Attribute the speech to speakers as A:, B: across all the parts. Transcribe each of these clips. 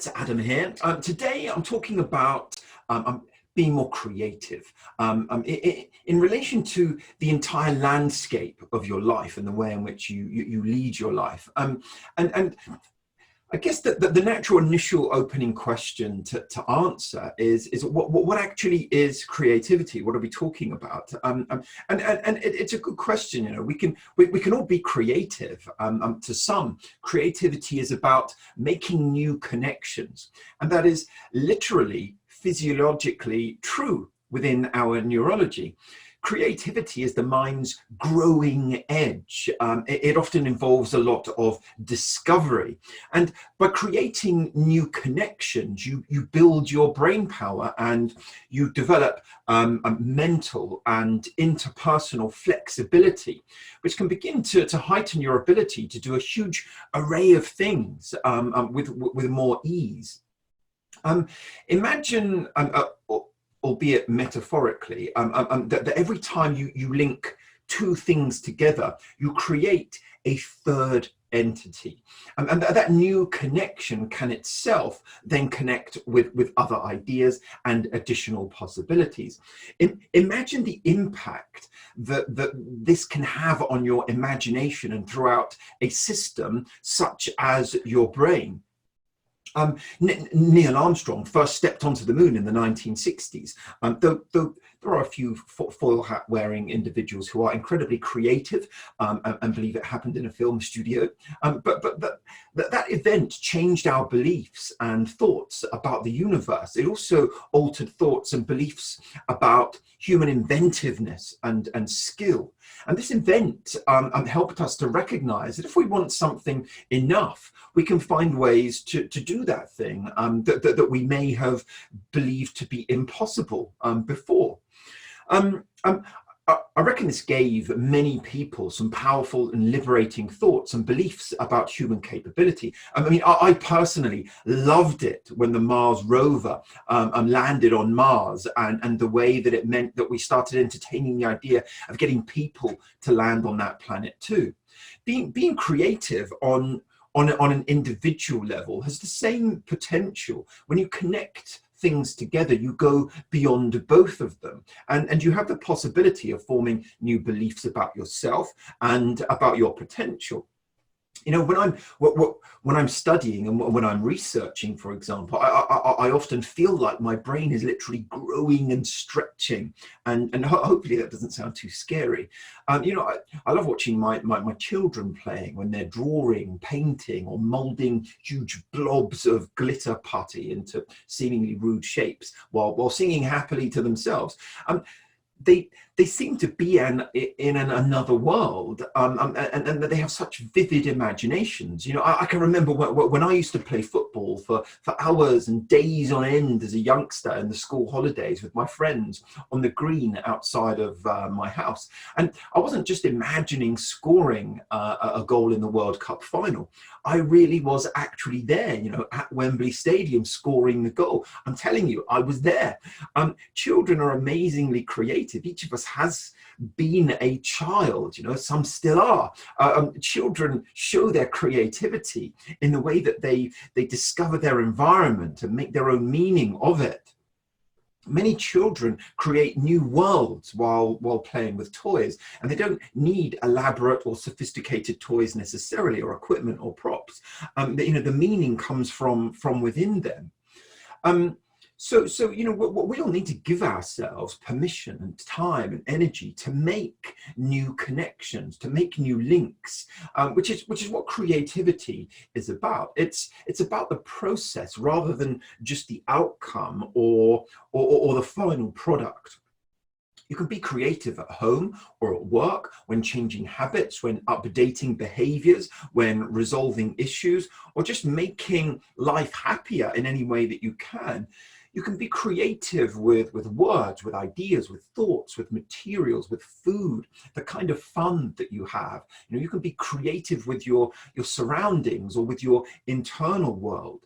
A: it's Adam here. Today I'm talking about being more creative in relation to the entire landscape of your life and the way in which you lead your life. And I guess that the natural initial opening question to answer is what actually is creativity? What are we talking about? It's a good question. You know, we can all be creative. To some, creativity is about making new connections, and that is literally physiologically true within our neurology. Creativity is the mind's growing edge. It often involves a lot of discovery. And by creating new connections, you build your brain power and you develop a mental and interpersonal flexibility, which can begin to heighten your ability to do a huge array of things with more ease. Imagine, albeit metaphorically, that every time you link two things together, you create a third entity. And that new connection can itself then connect with other ideas and additional possibilities. Imagine the impact that this can have on your imagination and throughout a system such as your brain. Neil Armstrong first stepped onto the moon in the 1960s. Though there are a few foil hat wearing individuals who are incredibly creative and believe it happened in a film studio. But that event changed our beliefs and thoughts about the universe. It also altered thoughts and beliefs about human inventiveness and skill. And this event helped us to recognize that if we want something enough, we can find ways to do that thing that we may have believed to be impossible before. I reckon this gave many people some powerful and liberating thoughts and beliefs about human capability. I mean, I personally loved it when the Mars rover landed on Mars, and the way that it meant that we started entertaining the idea of getting people to land on that planet too. Being creative on an individual level has the same potential. When you connect things together, you go beyond both of them, and you have the possibility of forming new beliefs about yourself and about your potential. You know, when I'm studying and when I'm researching, for example, I often feel like my brain is literally growing and stretching, and hopefully that doesn't sound too scary. You know, I love watching my children playing when they're drawing, painting, or molding huge blobs of glitter putty into seemingly rude shapes while singing happily to themselves. They seem to be in another world, and they have such vivid imaginations. You know, I can remember when I used to play football for hours and days on end as a youngster in the school holidays with my friends on the green outside of my house. And I wasn't just imagining scoring a goal in the World Cup final. I really was actually there, you know, at Wembley Stadium scoring the goal. I'm telling you, I was there. Children are amazingly creative. Each of us has been a child, you know, some still are. Children show their creativity in the way that they discover their environment and make their own meaning of it. Many children create new worlds while playing with toys, and they don't need elaborate or sophisticated toys necessarily, or equipment or props. You know, the meaning comes from within them. So you know, we all need to give ourselves permission and time and energy to make new connections, to make new links, which is what creativity is about. It's about the process rather than just the outcome or the final product. You can be creative at home or at work, when changing habits, when updating behaviors, when resolving issues, or just making life happier in any way that you can. You can be creative with words, with ideas, with thoughts, with materials, with food, the kind of fun that you have. You know, you can be creative with your surroundings or with your internal world.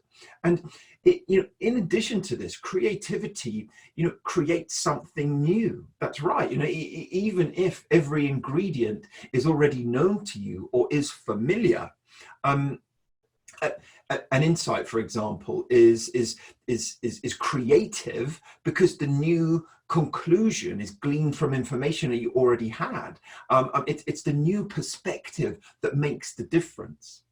A: And you know, in addition to this, creativity, you know, creates something new. That's right. You know, even if every ingredient is already known to you or is familiar, Uh, an insight, for example, is creative because the new conclusion is gleaned from information that you already had. It's the new perspective that makes the difference.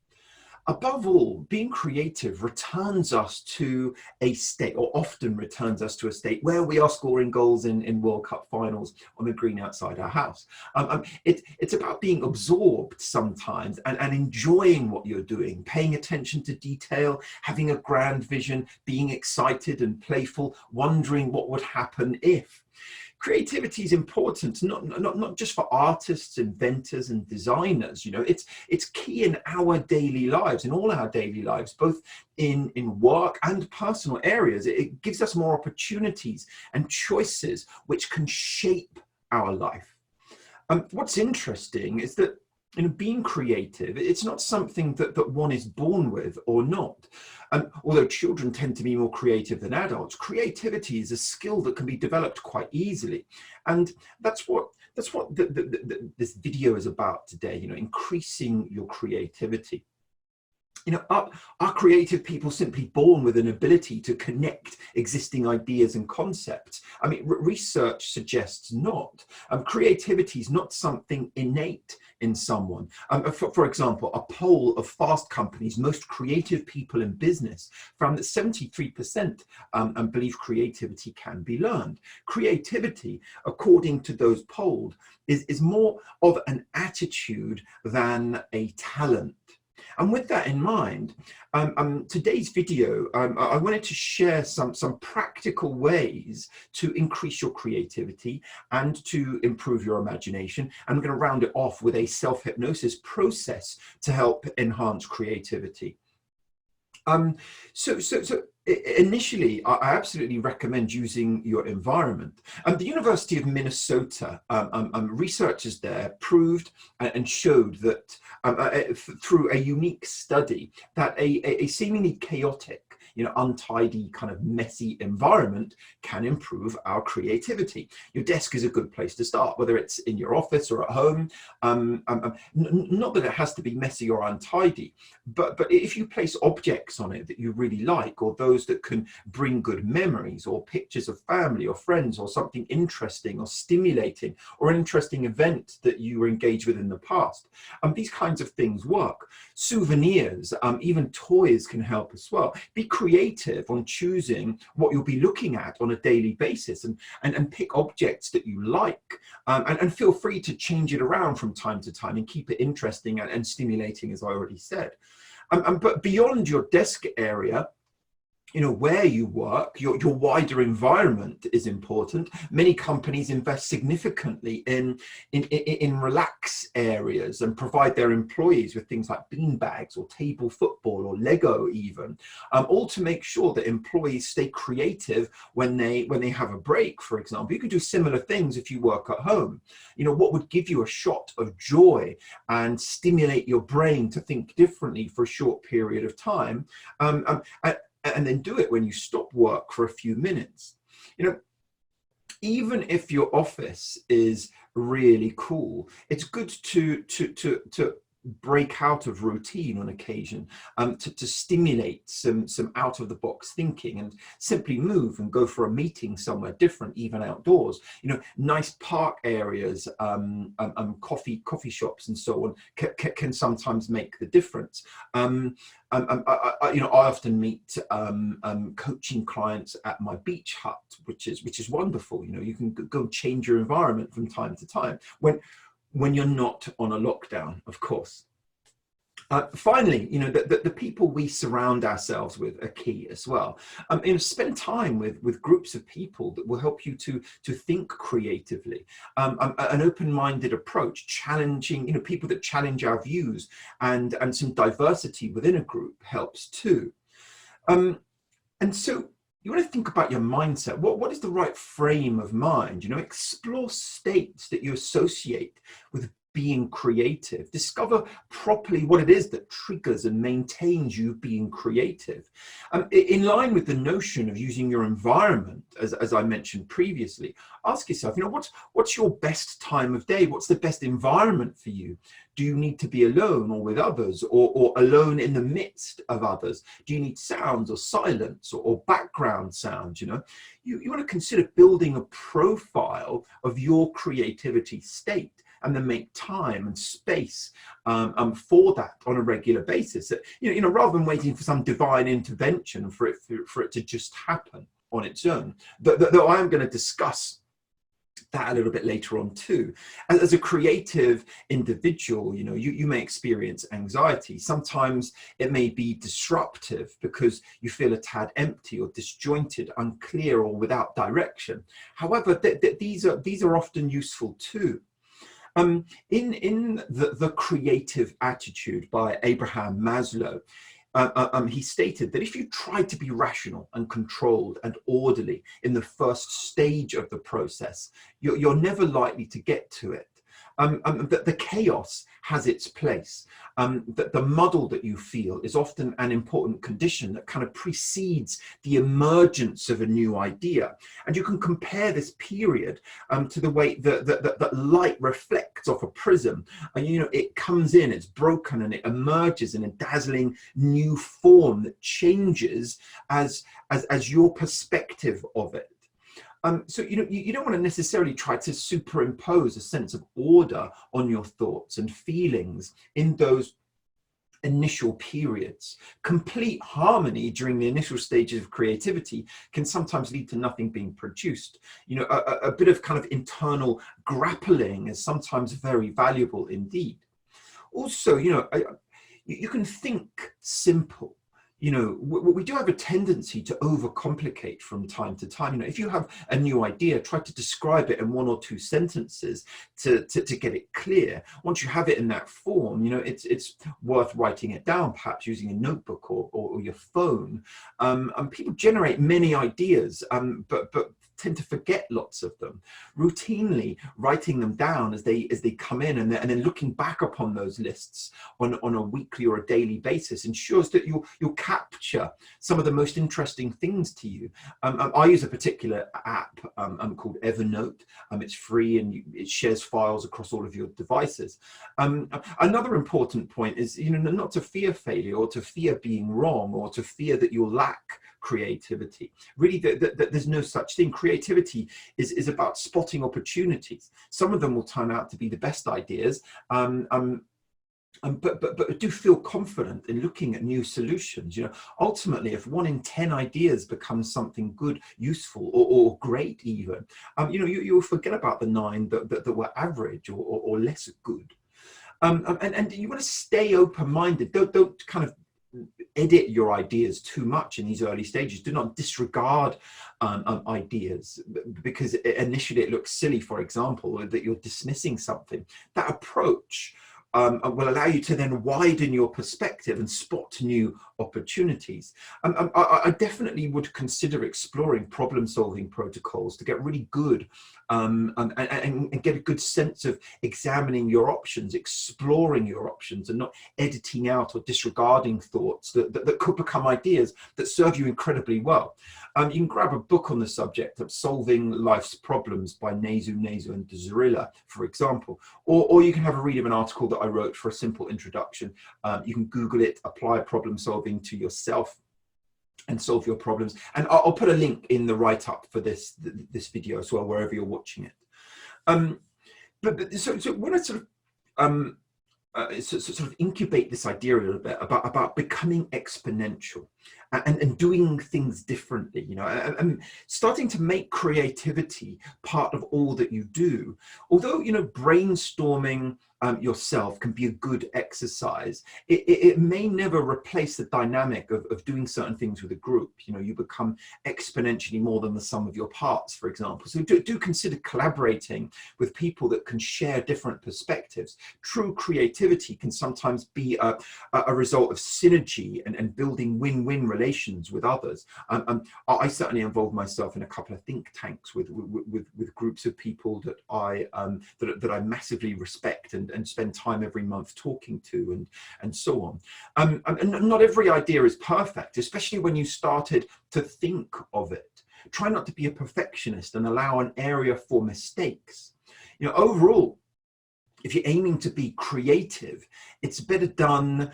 A: Above all, being creative returns us to a state, or often returns us to a state, where we are scoring goals in World Cup finals on the green outside our house. It's about being absorbed sometimes and enjoying what you're doing, paying attention to detail, having a grand vision, being excited and playful, wondering what would happen if. Creativity is important, not just for artists, inventors, and designers. You know, it's key in our daily lives, in all our daily lives, both in work and personal areas. It gives us more opportunities and choices which can shape our life. What's interesting is that, you know, being creative, it's not something that one is born with or not. Although children tend to be more creative than adults, creativity is a skill that can be developed quite easily. And that's what this video is about today, you know, increasing your creativity. You know, are creative people simply born with an ability to connect existing ideas and concepts? I mean, research suggests not. Creativity is not something innate in someone. For example, a poll of Fast Company's most creative people in business found that 73% believe creativity can be learned. Creativity, according to those polled, is more of an attitude than a talent. And with that in mind, today's video, I wanted to share some practical ways to increase your creativity and to improve your imagination. And I'm going to round it off with a self-hypnosis process to help enhance creativity. So initially, I absolutely recommend using your environment. The University of Minnesota, researchers there proved and showed that through a unique study that a seemingly chaotic, you know, untidy, kind of messy environment can improve our creativity. Your desk is a good place to start, whether it's in your office or at home. Not that it has to be messy or untidy, but if you place objects on it that you really like, or those that can bring good memories, or pictures of family or friends, or something interesting or stimulating, or an interesting event that you were engaged with in the past, these kinds of things work. Souvenirs, even toys can help as well. Be creative on choosing what you'll be looking at on a daily basis, and pick objects that you like, and feel free to change it around from time to time and keep it interesting and stimulating, as I already said. But beyond your desk area, you know, where you work, your wider environment is important. Many companies invest significantly in relax areas and provide their employees with things like bean bags or table football or Lego even, all to make sure that employees stay creative when they have a break, for example. You can do similar things if you work at home. You know, what would give you a shot of joy and stimulate your brain to think differently for a short period of time, and then do it when you stop work for a few minutes. You know, even if your office is really cool, it's good to break out of routine on occasion, to stimulate some out of the box thinking, and simply move and go for a meeting somewhere different, even outdoors. You know, nice park areas, coffee shops and so on can sometimes make the difference. You know, I often meet coaching clients at my beach hut, which is wonderful. You know, you can go change your environment from time to time when you're not on a lockdown, of course. Finally, you know, the people we surround ourselves with are key as well. You know, spend time with groups of people that will help you to think creatively. An open-minded approach, challenging, you know, people that challenge our views, and some diversity within a group helps too. And so you want to think about your mindset. What is the right frame of mind? You know, explore states that you associate with being creative. Discover properly what it is that triggers and maintains you being creative. In line with the notion of using your environment, as I mentioned previously, ask yourself, what's your best time of day? What's the best environment for you? Do you need to be alone or with others, or alone in the midst of others? Do you need sounds or silence or background sounds? You want to consider building a profile of your creativity state, and then make time and space for that on a regular basis. Rather than waiting for some divine intervention for it to just happen on its own. Though I am going to discuss that a little bit later on too. As a creative individual, you may experience anxiety. Sometimes it may be disruptive because you feel a tad empty or disjointed, unclear, or without direction. However, these are often useful too. In the Creative Attitude by Abraham Maslow, he stated that if you try to be rational and controlled and orderly in the first stage of the process, you're never likely to get to it. That the chaos has its place, that the muddle that you feel is often an important condition that kind of precedes the emergence of a new idea. And you can compare this period to the way that light reflects off a prism. And it comes in, it's broken, and it emerges in a dazzling new form that changes as your perspective of it. So you don't want to necessarily try to superimpose a sense of order on your thoughts and feelings in those initial periods. Complete harmony during the initial stages of creativity can sometimes lead to nothing being produced. A bit of kind of internal grappling is sometimes very valuable indeed. Also, you can think simple. We do have a tendency to overcomplicate from time to time. If you have a new idea, try to describe it in 1 or 2 sentences to get it clear. Once you have it in that form, it's worth writing it down, perhaps using a notebook or your phone. People generate many ideas, but tend to forget lots of them. Routinely writing them down as they come in, and then looking back upon those lists on a weekly or a daily basis ensures that you'll capture some of the most interesting things to you. I use a particular app called Evernote. It's free and it shares files across all of your devices. Another important point is not to fear failure, or to fear being wrong, or to fear that you'll lack creativity. Really, there's no such thing. Creativity is about spotting opportunities. Some of them will turn out to be the best ideas, but do feel confident in looking at new solutions. Ultimately, if 1 in 10 ideas becomes something good, useful, or great even, you'll forget about the 9 that were average or less good. And you want to stay open-minded. Don't kind of edit your ideas too much in these early stages. Do not disregard ideas because initially it looks silly, for example, or that you're dismissing something. That approach will allow you to then widen your perspective and spot new opportunities. I definitely would consider exploring problem-solving protocols to get really good and get a good sense of examining your options, exploring your options, and not editing out or disregarding thoughts that could become ideas that serve you incredibly well. You can grab a book on the subject of Solving Life's Problems by Nezu and Dzurilla, for example, or you can have a read of an article that I wrote for a simple introduction. You can Google it, apply problem solving to yourself, and solve your problems. And I'll put a link in the write-up for this video as well, wherever you're watching it. So when I sort of incubate this idea a little bit about becoming exponential and doing things differently, and starting to make creativity part of all that you do. Although, brainstorming yourself can be a good exercise, it may never replace the dynamic of doing certain things with a group. You become exponentially more than the sum of your parts, for example. So do consider collaborating with people that can share different perspectives. True creativity can sometimes be a result of synergy and building win-win relations with others. I certainly involved myself in a couple of think tanks with groups of people that I massively respect and spend time every month talking to, and so on. And not every idea is perfect, especially when you started to think of it. Try not to be a perfectionist and allow an area for mistakes. You know, overall, if you're aiming to be creative, it's better done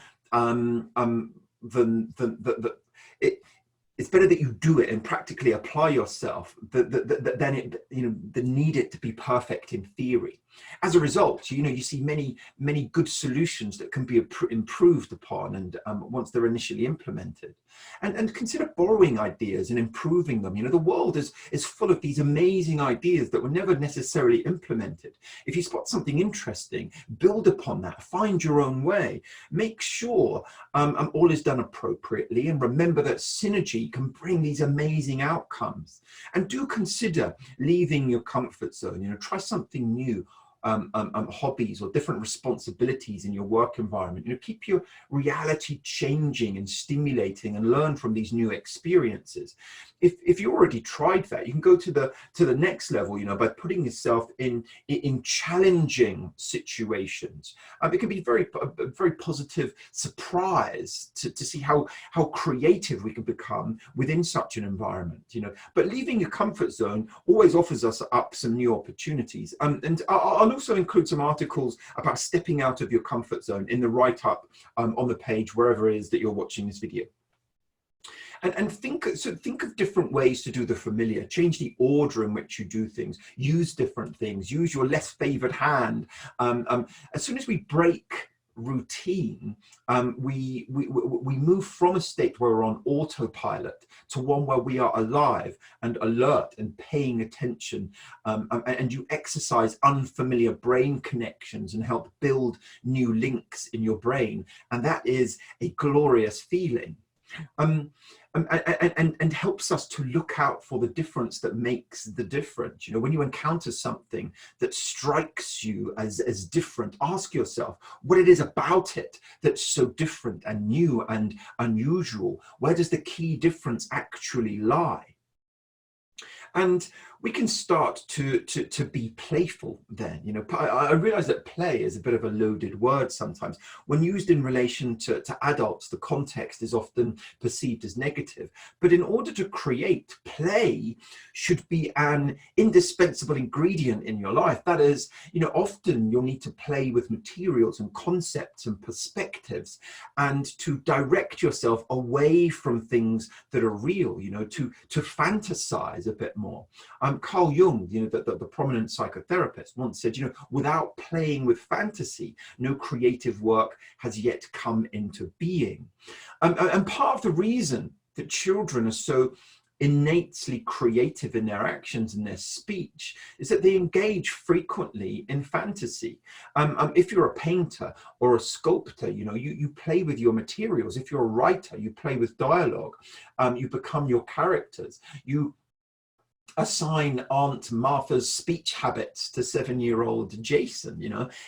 A: it's better that you do it and practically apply yourself than it, than need it to be perfect in theory. As a result, you see many good solutions that can be improved upon, and once they're initially implemented. And consider borrowing ideas and improving them. The world is full of these amazing ideas that were never necessarily implemented. If you spot something interesting, build upon that, find your own way. Make sure all is done appropriately, and remember that synergy can bring these amazing outcomes. And do consider leaving your comfort zone. Try something new. Hobbies or different responsibilities in your work environment. Keep your reality changing and stimulating, and learn from these new experiences. If you already tried that, you can go to the next level, by putting yourself in challenging situations. It can be a very positive surprise to see how creative we can become within such an environment. But leaving your comfort zone always offers us up some new opportunities. And I'll also include some articles about stepping out of your comfort zone in the write-up on the page, wherever it is that you're watching this video. And think of different ways to do the familiar. Change the order in which you do things. Use different things. Use your less favored hand. As soon as we break routine, we move from a state where we're on autopilot to one where we are alive and alert and paying attention, and you exercise unfamiliar brain connections and help build new links in your brain, and that is a glorious feeling. And helps us to look out for the difference that makes the difference. When you encounter something that strikes you as different, ask yourself what it is about it that's so different and new and unusual. Where does the key difference actually lie? And we can start to be playful then. I realize that play is a bit of a loaded word sometimes. When used in relation to adults, the context is often perceived as negative. But in order to create, play should be an indispensable ingredient in your life. That is, often you'll need to play with materials and concepts and perspectives, and to direct yourself away from things that are real, to fantasize a bit more. Carl Jung, the prominent psychotherapist, once said, without playing with fantasy, no creative work has yet come into being. And part of the reason that children are so innately creative in their actions and their speech is that they engage frequently in fantasy. If you're a painter or a sculptor, you play with your materials. If you're a writer, you play with dialogue. You become your characters. You assign Aunt Martha's speech habits to 7-year-old Jason.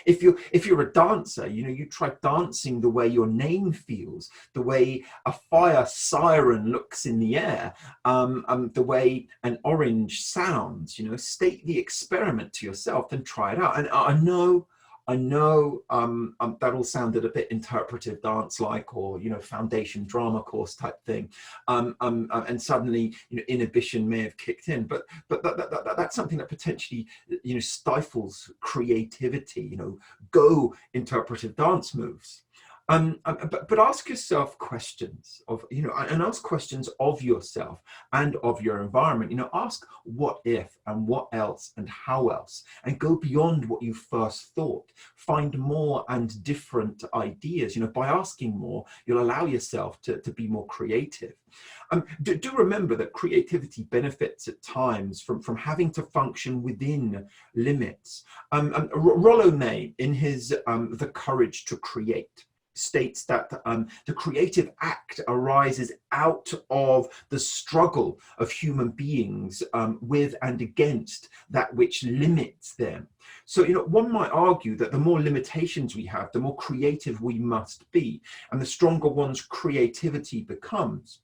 A: If you're a dancer, you try dancing the way your name feels, the way a fire siren looks in the air, the way an orange sounds. State the experiment to yourself and try it out. And I know that all sounded a bit interpretive dance-like, or foundation drama course type thing, and suddenly inhibition may have kicked in. But that's something that potentially stifles creativity. Go interpretive dance moves. But ask yourself questions of, and ask questions of yourself and of your environment. Ask what if and what else and how else, and go beyond what you first thought. Find more and different ideas. By asking more, you'll allow yourself to be more creative. Do remember that creativity benefits at times from having to function within limits. Rollo May, in his The Courage to Create, states that the creative act arises out of the struggle of human beings with and against that which limits them. So, one might argue that the more limitations we have, the more creative we must be, and the stronger one's creativity becomes.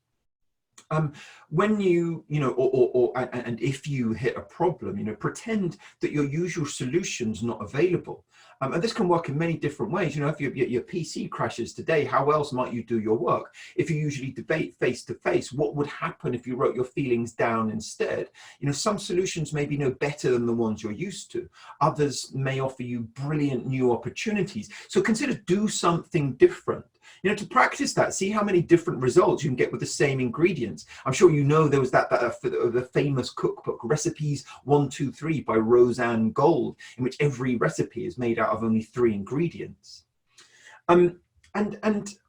A: Um, when and if you hit a problem, pretend that your usual solution's not available. And this can work in many different ways. If your PC crashes today, how else might you do your work? If you usually debate face to face, what would happen if you wrote your feelings down instead? Some solutions may be no better than the ones you're used to. Others may offer you brilliant new opportunities. So consider do something different. To practice that, see how many different results you can get with the same ingredients. I'm sure there was the famous cookbook, Recipes 1, 2, 3 by Roseanne Gold, in which every recipe is made out of only 3 ingredients. And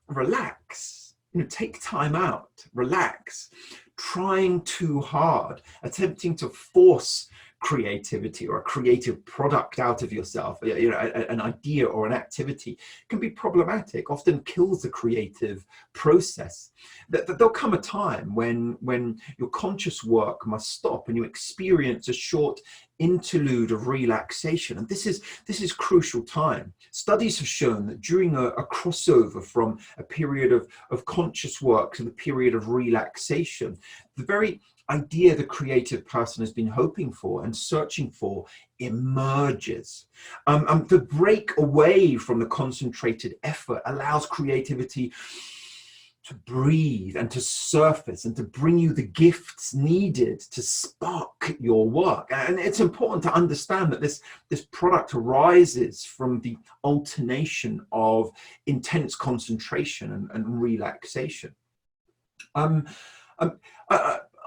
A: relax, take time out, relax. Trying too hard, attempting to force creativity or a creative product out of yourself, an idea or an activity, can be problematic, often kills the creative process. There'll come a time when your conscious work must stop and you experience a short interlude of relaxation, and this is crucial time. Studies have shown that during a crossover from a period of conscious work to the period of relaxation, the very idea the creative person has been hoping for and searching for emerges. The break away from the concentrated effort allows creativity to breathe and to surface and to bring you the gifts needed to spark your work. And it's important to understand that this product arises from the alternation of intense concentration and relaxation.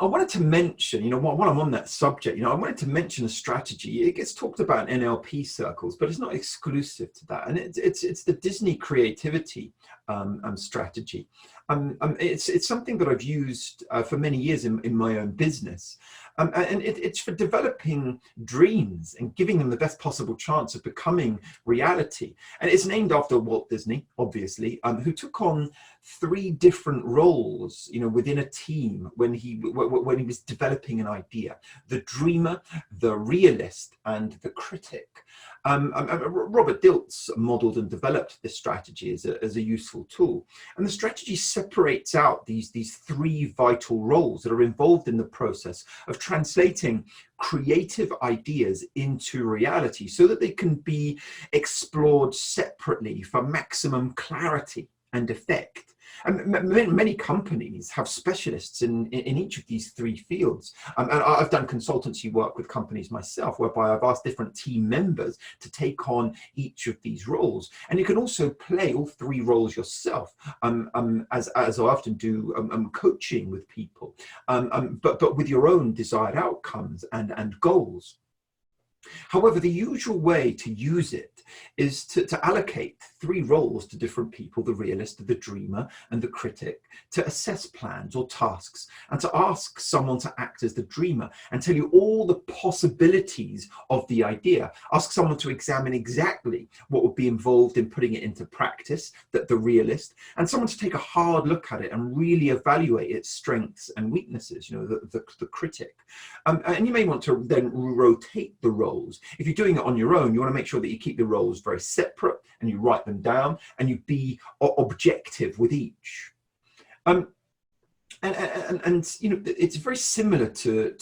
A: I wanted to mention, while I'm on that subject, I wanted to mention a strategy. It gets talked about in NLP circles, but it's not exclusive to that. And it's the Disney creativity strategy. It's something that I've used for many years in my own business. And it's for developing dreams and giving them the best possible chance of becoming reality. And it's named after Walt Disney, obviously, who took on 3 different roles, within a team when he was developing an idea: the dreamer, the realist, and the critic. Robert Dilts modeled and developed this strategy as a useful tool. And the strategy separates out these 3 vital roles that are involved in the process of translating creative ideas into reality so that they can be explored separately for maximum clarity and effect. And many companies have specialists in each of these 3 fields. And I've done consultancy work with companies myself, whereby I've asked different team members to take on each of these roles. And you can also play all 3 roles yourself, as I often do coaching with people, but with your own desired outcomes and goals. However, the usual way to use it is to allocate 3 roles to different people: the realist, the dreamer, and the critic, to assess plans or tasks, and to ask someone to act as the dreamer and tell you all the possibilities of the idea. Ask someone to examine exactly what would be involved in putting it into practice, the realist, and someone to take a hard look at it and really evaluate its strengths and weaknesses, the critic. And you may want to then rotate the role. If you're doing it on your own, you want to make sure that you keep the roles very separate and you write them down and you be objective with each. And it's very similar to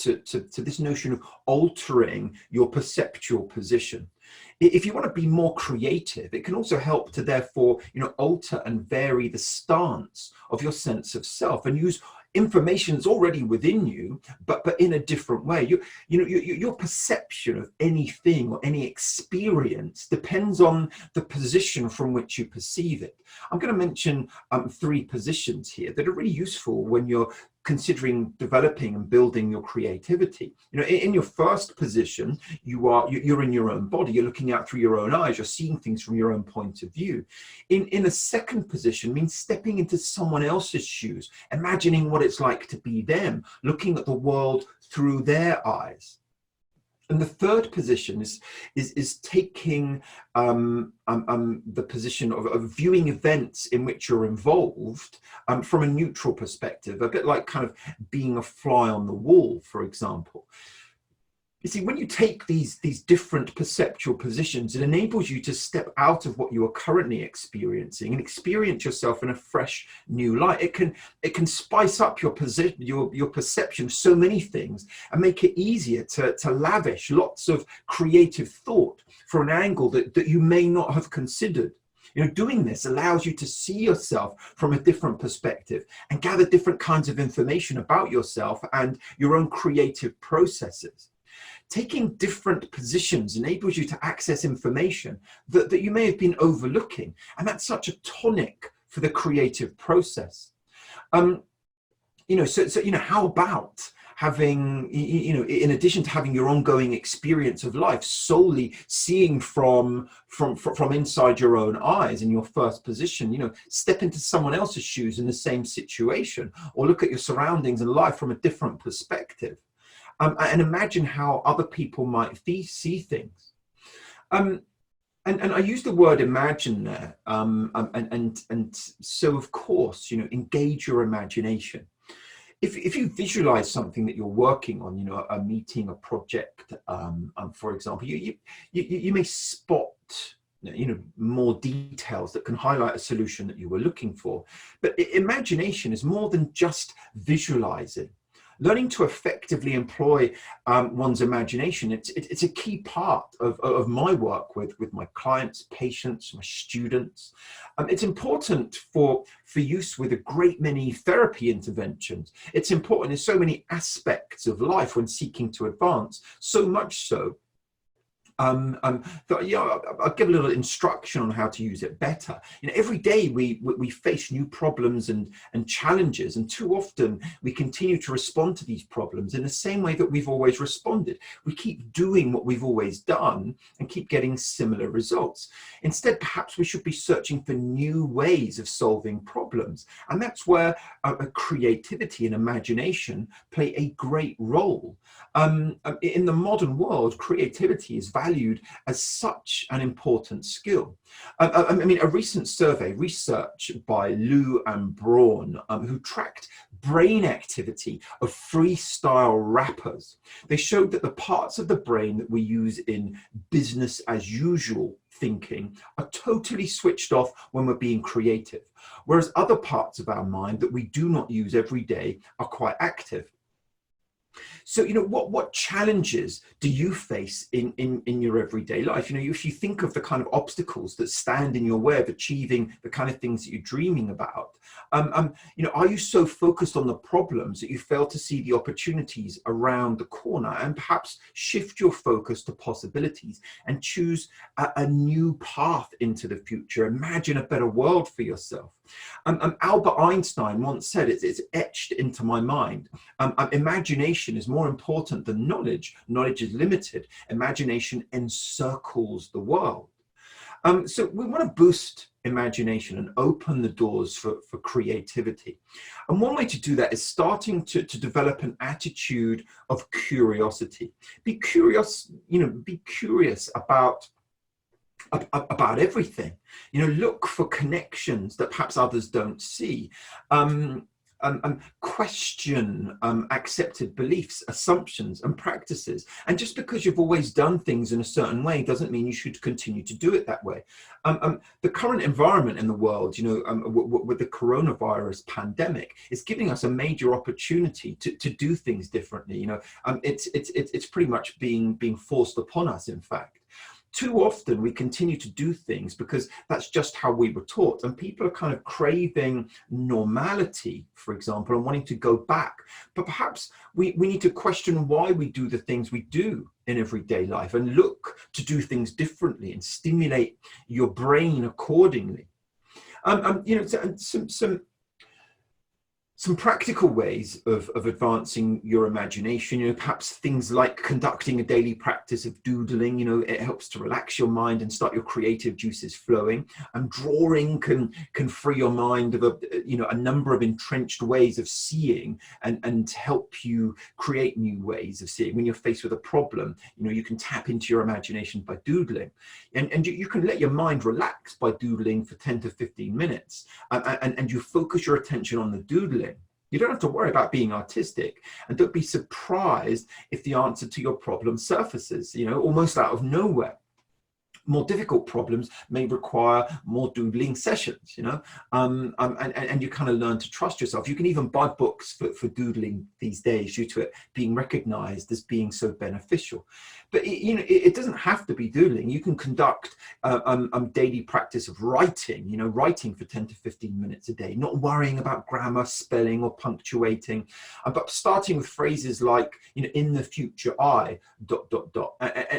A: this notion of altering your perceptual position. If you want to be more creative, it can also help to therefore alter and vary the stance of your sense of self and use information that's already within you, but in a different way. Your perception of anything or any experience depends on the position from which you perceive it. I'm going to mention 3 positions here that are really useful when you're considering developing and building your creativity. In your first position, you're in your own body, you're looking out through your own eyes, you're seeing things from your own point of view. In a second position means stepping into someone else's shoes, imagining what it's like to be them, looking at the world through their eyes. And the third position is taking the position of viewing events in which you're involved from a neutral perspective, a bit like kind of being a fly on the wall, for example. You see, when you take these different perceptual positions, it enables you to step out of what you are currently experiencing and experience yourself in a fresh new light. It can spice up your perception of so many things and make it easier to lavish lots of creative thought from an angle that you may not have considered. You know, doing this allows you to see yourself from a different perspective and gather different kinds of information about yourself and your own creative processes. Taking different positions enables you to access information that you may have been overlooking, and that's such a tonic for the creative process. How about having, in addition to having your ongoing experience of life, solely seeing from inside your own eyes in your first position, step into someone else's shoes in the same situation, or look at your surroundings and life from a different perspective. And imagine how other people might see things. And I use the word imagine there. And so, of course, engage your imagination. If you visualize something that you're working on, a meeting, a project, for example, you may spot more details that can highlight a solution that you were looking for. But imagination is more than just visualizing. Learning to effectively employ one's imagination, it's a key part of my work with my clients, patients, my students. It's important for use with a great many therapy interventions. It's important in so many aspects of life when seeking to advance, so much so I'll give a little instruction on how to use it better. Every day we face new problems and challenges, and too often we continue to respond to these problems in the same way that we've always responded. We keep doing what we've always done and keep getting similar results. Instead, perhaps we should be searching for new ways of solving problems, and that's where creativity and imagination play a great role. In the modern world, creativity is valued as such an important skill. A recent survey, research by Liu and Braun, who tracked brain activity of freestyle rappers, they showed that the parts of the brain that we use in business as usual thinking are totally switched off when we're being creative, whereas other parts of our mind that we do not use every day are quite active. So, what challenges do you face in your everyday life? If you think of the kind of obstacles that stand in your way of achieving the kind of things that you're dreaming about, are you so focused on the problems that you fail to see the opportunities around the corner, and perhaps shift your focus to possibilities and choose a new path into the future? Imagine a better world for yourself. Albert Einstein once said, it's etched into my mind, imagination is more important than knowledge. Knowledge is limited. Imagination encircles the world. So we want to boost imagination and open the doors for creativity. And one way to do that is starting to develop an attitude of curiosity. Be curious, be curious about everything. Look for connections that perhaps others don't see. Question accepted beliefs, assumptions, and practices. And just because you've always done things in a certain way doesn't mean you should continue to do it that way. The current environment in the world, with the coronavirus pandemic, is giving us a major opportunity to do things differently. It's pretty much being forced upon us, in fact. Too often we continue to do things because that's just how we were taught, and people are kind of craving normality, for example, and wanting to go back. But perhaps we need to question why we do the things we do in everyday life, and look to do things differently and stimulate your brain accordingly. Some practical ways of advancing your imagination, perhaps things like conducting a daily practice of doodling. It helps to relax your mind and start your creative juices flowing. And drawing can free your mind of a number of entrenched ways of seeing, and help you create new ways of seeing. When you're faced with a problem, you can tap into your imagination by doodling, and you can let your mind relax by doodling for 10 to 15 minutes, and you focus your attention on the doodling. You don't have to worry about being artistic, and don't be surprised if the answer to your problem surfaces, almost out of nowhere. More difficult problems may require more doodling sessions, and you kind of learn to trust yourself. You can even buy books for doodling these days due to it being recognized as being so beneficial. But it doesn't have to be doodling. You can conduct daily practice of writing, writing for 10 to 15 minutes a day, not worrying about grammar, spelling, or punctuating, but starting with phrases like, in the future, I, ...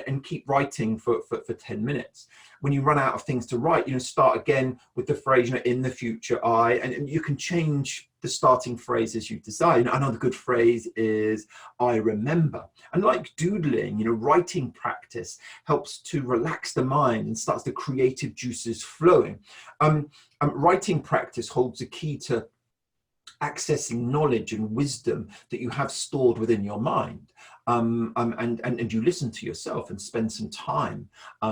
A: and keep writing for 10 minutes. When you run out of things to write, start again with the phrase, in the future, I, and you can change the starting phrase as you desire. Another good phrase is, I remember. And like doodling, writing practice helps to relax the mind and starts the creative juices flowing. Writing practice holds the key to accessing knowledge and wisdom that you have stored within your mind. And you listen to yourself and spend some time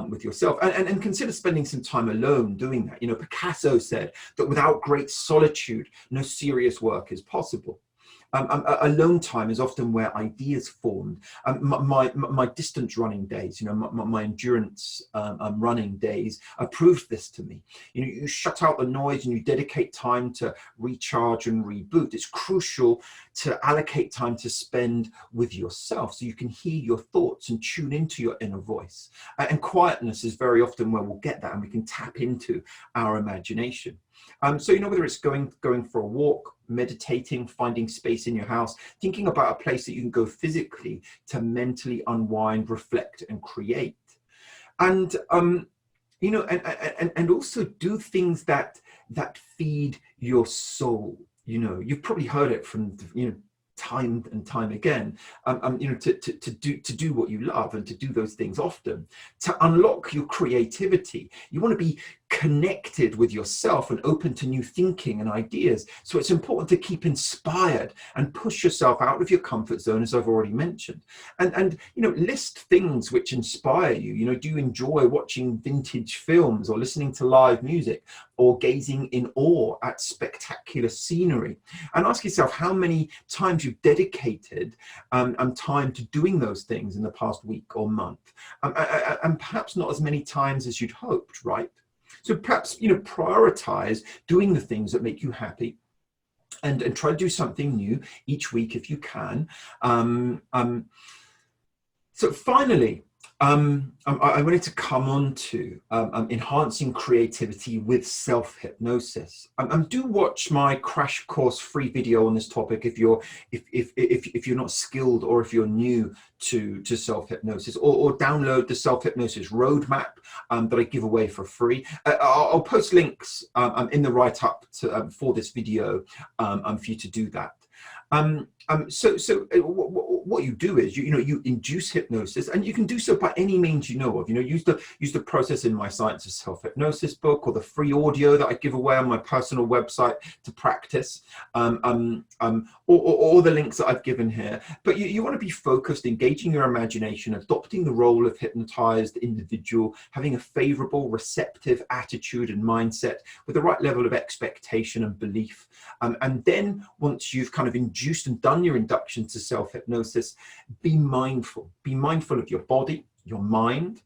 A: with yourself, and consider spending some time alone doing that. Picasso said that without great solitude, no serious work is possible. Alone time is often where ideas formed. My distance running days, my endurance running days proved this to me. You shut out the noise and you dedicate time to recharge and reboot. It's crucial to allocate time to spend with yourself so you can hear your thoughts and tune into your inner voice. And quietness is very often where we'll get that, and we can tap into our imagination. So whether it's going for a walk, meditating, finding space in your house, thinking about a place that you can go physically to mentally unwind, reflect, and create. And and also do things that feed your soul. You've probably heard it from time and time again. To do what you love and to do those things often, to unlock your creativity. You want to be connected with yourself and open to new thinking and ideas. So it's important to keep inspired and push yourself out of your comfort zone, as I've already mentioned. And list things which inspire you. Do you enjoy watching vintage films or listening to live music or gazing in awe at spectacular scenery? And ask yourself how many times you've dedicated time to doing those things in the past week or month. And perhaps not as many times as you'd hoped, right? So perhaps, prioritize doing the things that make you happy, and try to do something new each week if you can. So finally, I wanted to come on to enhancing creativity with self-hypnosis. Do watch my crash course free video on this topic if you're not skilled or if you're new to self-hypnosis, or download the self-hypnosis roadmap that I give away for free. I'll post links in the write-up for this video for you to do that. What you do is you induce hypnosis, and you can do so by any means you know of. Use the process in my Science of Self-Hypnosis book, or the free audio that I give away on my personal website to practice, or the links that I've given here. But you want to be focused, engaging your imagination, adopting the role of hypnotized individual, having a favorable, receptive attitude and mindset with the right level of expectation and belief. And then once you've kind of induced and done your induction to self-hypnosis, be mindful. Be mindful of your body, your mind.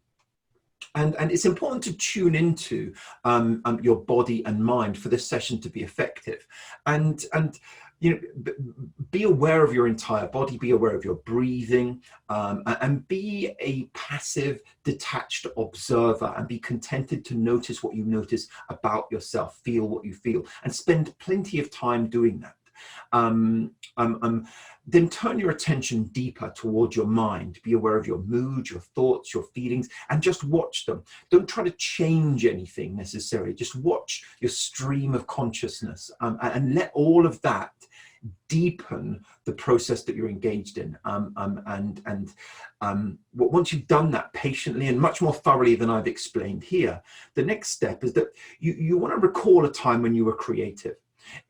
A: And it's important to tune into your body and mind for this session to be effective. And be aware of your entire body, be aware of your breathing, and be a passive, detached observer, and be contented to notice what you notice about yourself, feel what you feel, and spend plenty of time doing that. Then turn your attention deeper towards your mind. Be aware of your mood, your thoughts, your feelings, and just watch them. Don't try to change anything necessarily. Just watch your stream of consciousness, and let all of that deepen the process that you're engaged in. Once you've done that patiently and much more thoroughly than I've explained here, the next step is that you want to recall a time when you were creative.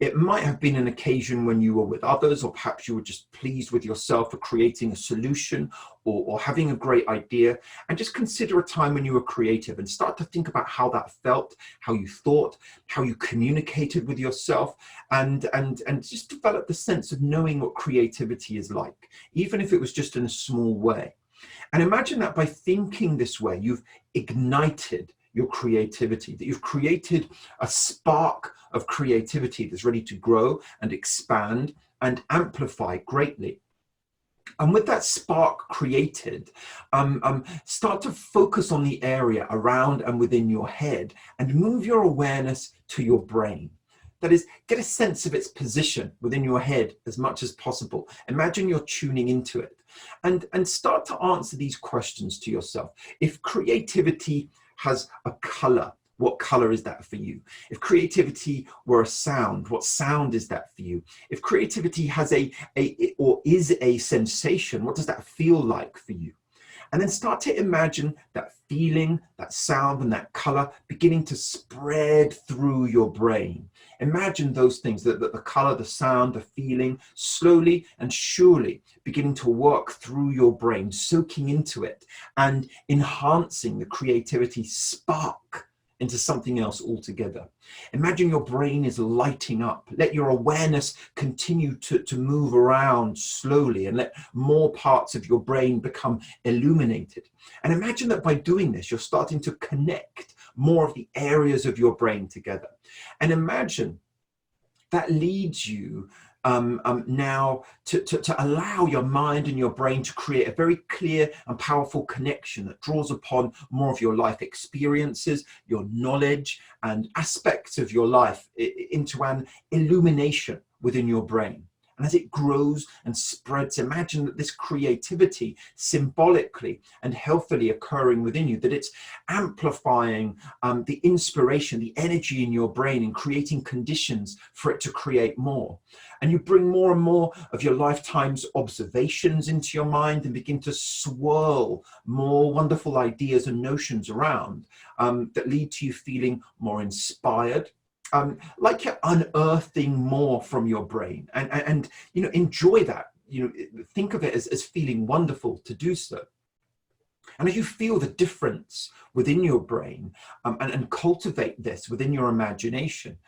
A: It might have been an occasion when you were with others, or perhaps you were just pleased with yourself for creating a solution or having a great idea. And just consider a time when you were creative and start to think about how that felt, how you thought, how you communicated with yourself, and just develop the sense of knowing what creativity is like, even if it was just in a small way. And imagine that by thinking this way, you've ignited your creativity, that you've created a spark of creativity that's ready to grow and expand and amplify greatly. And with that spark created, start to focus on the area around and within your head and move your awareness to your brain. That is, get a sense of its position within your head as much as possible. Imagine you're tuning into it and start to answer these questions to yourself. If creativity has a color, what color is that for you? If creativity were a sound, what sound is that for you? If creativity has or is a sensation, what does that feel like for you? And then start to imagine that feeling, that sound, and that color beginning to spread through your brain. Imagine those things, that the color, the sound, the feeling, slowly and surely beginning to work through your brain, soaking into it and enhancing the creativity spark into something else altogether. Imagine your brain is lighting up. Let your awareness continue to move around slowly and let more parts of your brain become illuminated. And imagine that by doing this, you're starting to connect more of the areas of your brain together. And imagine that leads you now to allow your mind and your brain to create a very clear and powerful connection that draws upon more of your life experiences, your knowledge, and aspects of your life into an illumination within your brain. And as it grows and spreads, imagine that this creativity symbolically and healthily occurring within you, that it's amplifying the inspiration, the energy in your brain and creating conditions for it to create more. And you bring more and more of your lifetime's observations into your mind and begin to swirl more wonderful ideas and notions around that lead to you feeling more inspired, like you're unearthing more from your brain, and enjoy that. Think of it as feeling wonderful to do so. And as you feel the difference within your brain, and cultivate this within your imagination,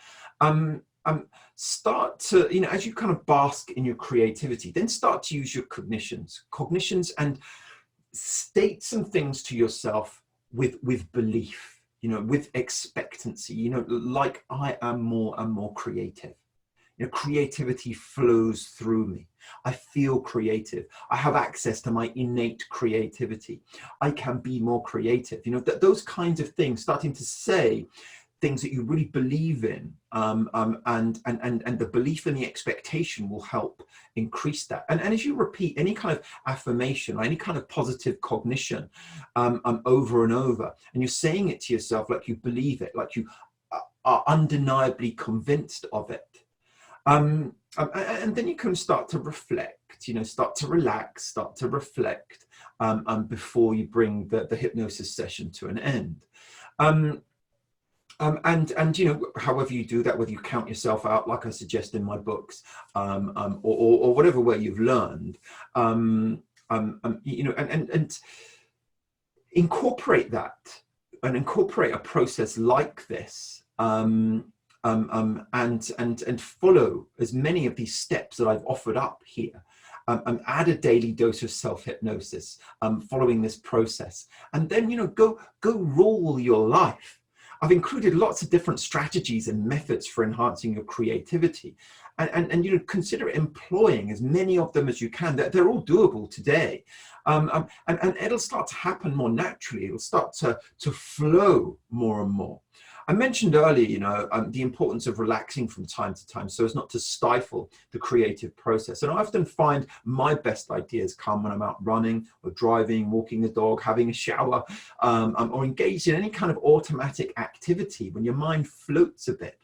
A: start to, as you kind of bask in your creativity, then start to use your cognitions and state some things to yourself with belief, with expectancy, like I am more and more creative. Creativity flows through me. I feel creative. I have access to my innate creativity. I can be more creative. Those kinds of things, starting to say things that you really believe in, and the belief and the expectation will help increase that. And as you repeat any kind of affirmation or any kind of positive cognition over and over, and you're saying it to yourself like you believe it, like you are undeniably convinced of it, and then you can start to reflect, start to relax, start to reflect before you bring the hypnosis session to an end. However you do that, whether you count yourself out, like I suggest in my books, or whatever way you've learned, and incorporate that, and incorporate a process like this, and follow as many of these steps that I've offered up here. Add a daily dose of self-hypnosis following this process, and then go rule your life. I've included lots of different strategies and methods for enhancing your creativity, and consider employing as many of them as you can. They're all doable today, and it'll start to happen more naturally. It'll start to flow more and more. I mentioned earlier, the importance of relaxing from time to time so as not to stifle the creative process. And I often find my best ideas come when I'm out running or driving, walking the dog, having a shower, or engaged in any kind of automatic activity when your mind floats a bit.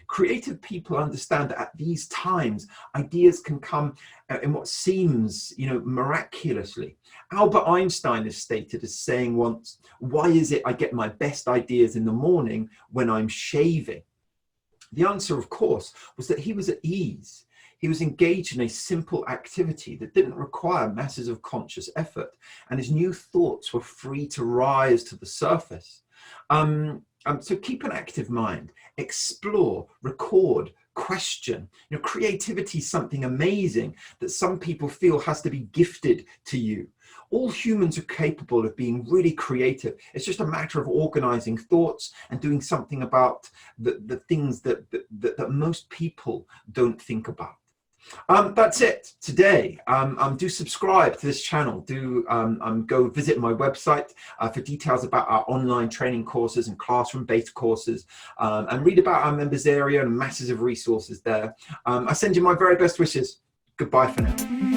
A: Creative people understand that at these times, ideas can come in what seems, miraculously. Albert Einstein is stated as saying once, "Why is it I get my best ideas in the morning when I'm shaving?" The answer, of course, was that he was at ease. He was engaged in a simple activity that didn't require masses of conscious effort, and his new thoughts were free to rise to the surface. So keep an active mind, explore, record, question. Creativity is something amazing that some people feel has to be gifted to you. All humans are capable of being really creative. It's just a matter of organizing thoughts and doing something about the things that most people don't think about. That's it today. Do subscribe to this channel. Do go visit my website for details about our online training courses and classroom-based courses, and read about our members area and masses of resources there. I send you my very best wishes. Goodbye for now.